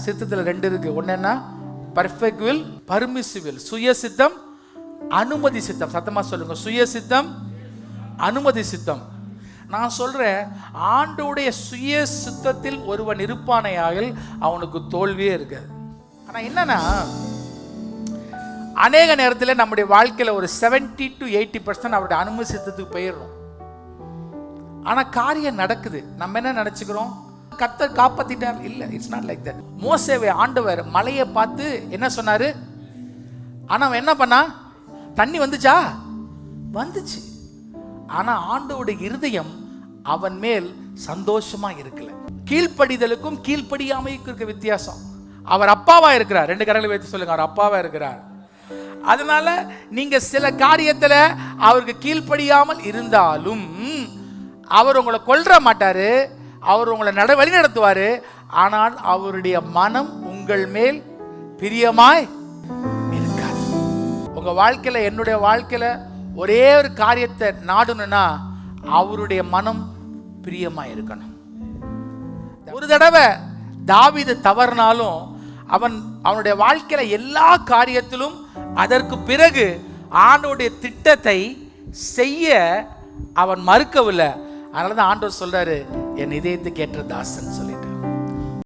சித்தத்தில் ரெண்டு இருக்கு. ஒன்று என்ன? Perfect will, permissive will. சுய சித்தம், அனுமதி சித்தம். சத்தமா சொல்லுங்க, சுய சித்தம், அனுமதி சித்தம். நான் சொல்றேன், ஆண்டோடைய சுய சித்தத்தில் ஒருவன் இருப்பானையாகில் அவனுக்கு தோல்வியே இருக்காது. ஆனா என்னன்னா, அநேக நேரத்தில் நம்முடைய வாழ்க்கையில் ஒரு 70 to 80% அவருடைய அனுமதி சித்தத்துக்கு போயிடுறோம். ஆனா காரியம் நடக்குது. நம்ம என்ன நினைச்சுக்கிறோம்? கர்த்தர் காப்பாத்திட்டார். இல்ல, இட்ஸ் நாட் லைக் தட். மோசேவை ஆண்டவர் மலையை பார்த்து என்ன சொன்னாரு? ஆனா அவன் என்ன பண்ணா? தண்ணி வந்துச்சா? வந்துச்சு. ஆனா ஆண்டவருடைய இருதயம் அவன் மேல் சந்தோஷமா இருக்கல. கீழ்ப்படிதலுக்கும் கீழ்ப்படியாமைக்கும் இருக்க வித்தியாசம். அவர் அப்பாவா இருக்கிறார். ரெண்டு கரங்களை வைத்து சொல்லுங்க, அவர் அப்பாவா இருக்கிறார். அதனால நீங்க சில காரியத்துல அவருக்கு கீழ்ப்படியாமல் இருந்தாலும் அவர் உங்களை கொல்ற மாட்டாரு, அவர் உங்களை வழி நடத்துவாரு. ஆனால் அவருடைய மனம் உங்கள் மேல் பிரியமாய் இருக்காது. உங்க வாழ்க்கையில, என்னுடைய வாழ்க்கையில ஒரே ஒரு காரியத்தை நாடணும்னா அவருடைய மனம் பிரியமாய் இருக்கணும். ஒரு தடவை தாவீது தவறினாலும் அவனுடைய வாழ்க்கையில எல்லா காரியத்திலும் அதற்கு பிறகு ஆண்டவருடைய திட்டத்தை செய்ய அவன் மறுக்கவில்லை. அதனாலதான் ஆண்டவர் சொல்றாரு, என் இதயத்துக்கு ஏற்ற தாசன் சொல்ல.